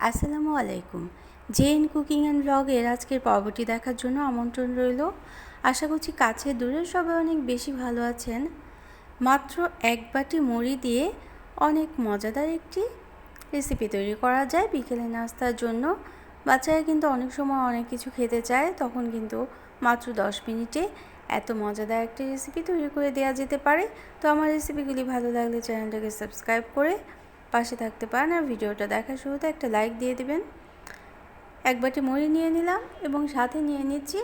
আসসালামু আলাইকুম। JN cooking and ব্লগের আজকের পর্বটি দেখার জন্য আমন্ত্রণ রইল। আশা করছি কাছে দূরে সবাই অনেক বেশি ভালো আছেন। মাত্র এক বাটি মুড়ি দিয়ে অনেক মজাদার একটি রেসিপি তৈরি করা যায় বিকেলে নাস্তার জন্য। বাচ্চারা কিন্তু অনেক সময় অনেক কিছু খেতে চায়, তখন কিন্তু মাত্র 10 মিনিটে এত মজাদার একটা রেসিপি তৈরি করে দেওয়া যেতে পারে। তো আমার রেসিপিগুলি ভালো লাগলে চ্যানেলটাকে সাবস্ক্রাইব করে পাশে থাকতে পারেন, আর ভিডিওটা দেখার শুরুতে একটা লাইক দিয়ে দিবেন। এক বাটি মুড়ি নিয়ে নিলাম এবং সাথে নিয়ে নিচ্ছি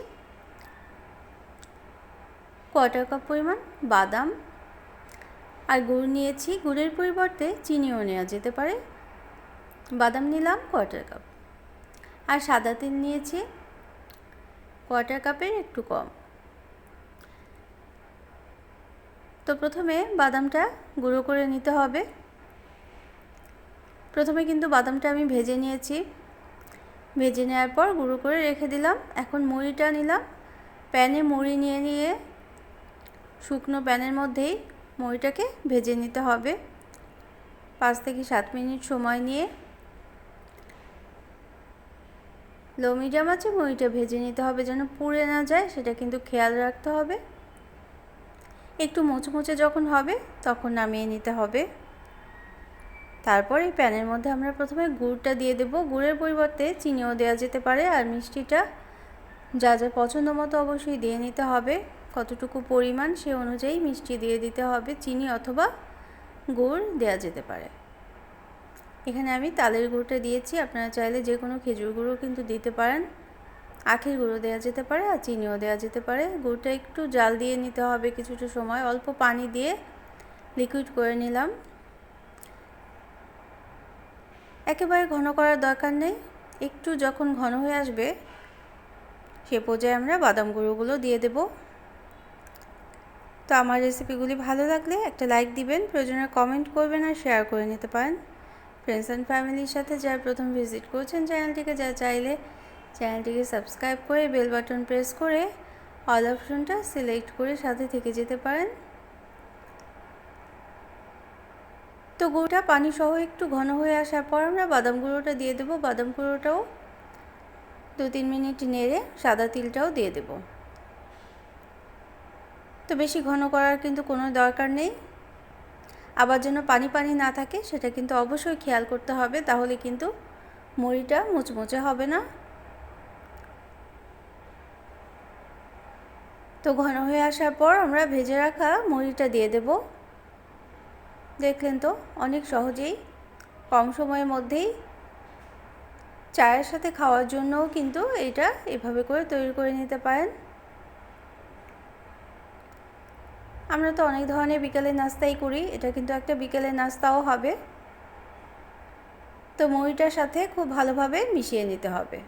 কোয়ার্টার কাপ পরিমাণ বাদাম, আর গুড় নিয়েছি। গুড়ের পরিবর্তে চিনিও নেওয়া যেতে পারে। বাদাম নিলাম কোয়ার্টার কাপ, আর সাদা তেল নিয়েছি কোয়ার্টার কাপের একটু কম। তো প্রথমে বাদামটা গুঁড়ো করে নিতে হবে। প্রথমে কিন্তু বাদামটা আমি ভেজে নিয়েছি, ভেজে নেওয়ার পর গুঁড়ো করে রেখে দিলাম। এখন মুড়িটা নিলাম, প্যানে মুড়ি নিয়ে শুকনো প্যানের মধ্যেই মুড়িটাকে ভেজে নিতে হবে 5 থেকে 7 মিনিট সময় নিয়ে। লো মিডিয়াম আছে মুড়িটা ভেজে নিতে হবে যেন পুড়ে না যায়, সেটা কিন্তু খেয়াল রাখতে হবে। একটু মুচমুচে যখন হবে তখন নামিয়ে নিতে হবে। তারপর এই প্যানের মধ্যে আমরা প্রথমে গুড়টা দিয়ে দেব। গুড়ের পরিবর্তে চিনিও দেওয়া যেতে পারে, আর মিষ্টিটা যা যা পছন্দ মতো অবশ্যই দিয়ে নিতে হবে। কতটুকু পরিমাণ সে অনুযায়ী মিষ্টি দিয়ে দিতে হবে। চিনি অথবা গুড় দেওয়া যেতে পারে। এখানে আমি তালের গুঁড়োটা দিয়েছি, আপনারা চাইলে যে কোনো খেজুর গুঁড়ো কিন্তু দিতে পারেন। আখের গুঁড়ো দেওয়া যেতে পারে, আর চিনিও দেওয়া যেতে পারে। গুড়টা একটু জাল দিয়ে নিতে হবে কিছুটা সময়, অল্প পানি দিয়ে লিকুইড করে নিলাম। একেবারে ঘন করার দরকার নেই, একটু যখন ঘন হয়ে আসবে সে পর্যায়ে আমরা বাদাম গুঁড়োগুলো দিয়ে দেব। তো আমার রেসিপিগুলি ভালো লাগলে একটা লাইক দিবেন, প্রয়োজনে কমেন্ট করবেন আর শেয়ার করে নিতে পারেন ফ্রেন্ডস অ্যান্ড ফ্যামিলির সাথে। যারা প্রথম ভিজিট করছেন চ্যানেলটিকে, যা চাইলে চ্যানেলটিকে সাবস্ক্রাইব করে বেল বাটন প্রেস করে অল অপশনটা সিলেক্ট করে সাথে থেকে যেতে পারেন। তো গুঁড়োটা পানি সহ একটু ঘন হয়ে আসার পর আমরা বাদাম গুঁড়োটা দিয়ে দেবো। বাদাম গুঁড়োটাও 2-3 মিনিট নেড়ে সাদা তিলটাও দিয়ে দেব। তো বেশি ঘন করার কিন্তু কোনো দরকার নেই, আবার যেন পানি পানি না থাকে সেটা কিন্তু অবশ্যই খেয়াল করতে হবে, তাহলে কিন্তু মুড়িটা মুচমুচে হবে না। তো ঘন হয়ে আসার পর আমরা ভেজে রাখা মুড়িটা দিয়ে দেব। দেখলেন তো অনেক সহজেই কম সময়ের মধ্যেই চায়ের সাথে খাওয়ার জন্যও কিন্তু এটা এভাবে করে তৈরি করে নিতে পারেন। আমরা তো অনেক ধরনের বিকেলের নাস্তাই করি, এটা কিন্তু একটা বিকেলের নাস্তাও হবে। তো মুড়িটার সাথে খুব ভালোভাবে মিশিয়ে নিতে হবে।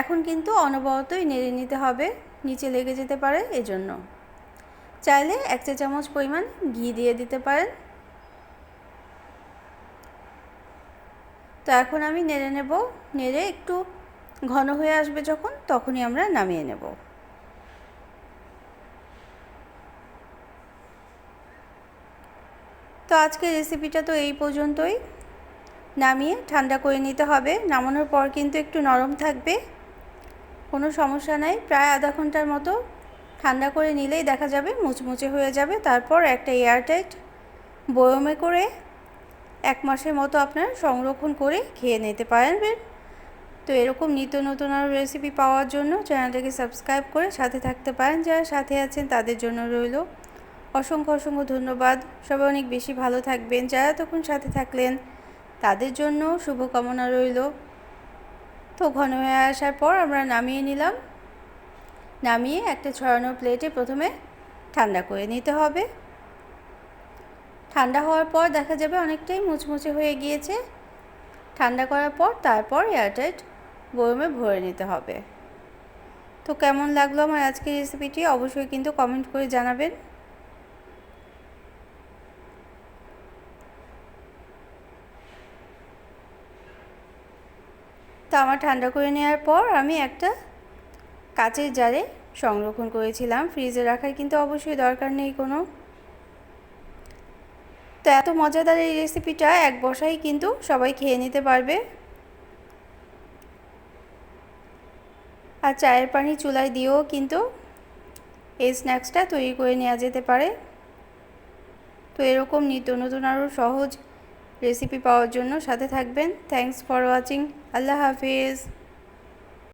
এখন কিন্তু অনবরতই নেড়ে নিতে হবে, নিচে লেগে যেতে পারে, এজন্য চাইলে 1 চা চামচ পরিমাণ ঘি দিয়ে দিতে পারেন। তো এখন আমি নেড়ে নেব, নেড়ে একটু ঘন হয়ে আসবে যখন, তখনই আমরা নামিয়ে নেব। তো আজকের রেসিপিটা তো এই পর্যন্তই। নামিয়ে ঠান্ডা করে নিতে হবে। নামানোর পর কিন্তু একটু নরম থাকবে, কোনো সমস্যা নাই। প্রায় আধা ঘন্টার মতো ঠান্ডা করে নিলেই দেখা যাবে মুচমুচে হয়ে যাবে। তারপর একটা এয়ারটাইট বয়মে করে 1 মাসের মতো আপনারা সংরক্ষণ করে খেয়ে নিতে পারবেন। তো এরকম নিত্য নতুন আরও রেসিপি পাওয়ার জন্য চ্যানেলটাকে সাবস্ক্রাইব করে সাথে থাকতে পারেন। যারা সাথে আছেন তাদের জন্য রইল অসংখ্য অসংখ্য ধন্যবাদ। সবাই অনেক বেশি ভালো থাকবেন। যারা তখন সাথে থাকলেন তাদের জন্য শুভকামনা রইল। তো ঘন হয়ে আসার পর আমরা নামিয়ে নিলাম। নামিয়ে একটা ছড়ানো প্লেটে প্রথমে ঠান্ডা করে নিতে হবে। ঠান্ডা হওয়ার পর দেখা যাবে অনেকটাই মুচমুচে হয়ে গিয়েছে। ঠান্ডা করার পর তারপর এয়ারটাইট বয়মে ভরে নিতে হবে। তো কেমন লাগলো আমার আজকের রেসিপিটি অবশ্যই কিন্তু কমেন্ট করে জানাবেন। তো আমার ঠান্ডা করে নেওয়ার পর আমি একটা কাচের জারে সংরক্ষণ করেছিলাম। ফ্রিজে রাখার কিন্তু অবশ্যই দরকার নেই কোনো। তো এত মজাদার এই রেসিপিটা এক বসাই কিন্তু সবাই খেয়ে নিতে পারবে। আর চায়ের পানি চুলায় দিয়েও কিন্তু এই স্ন্যাক্সটা তৈরি করে নেওয়া যেতে পারে। তো এরকম নিত্য নতুন আরও সহজ রেসিপি পাওয়ার জন্য সাথে থাকবেন। Thanks for watching. Allah Hafiz.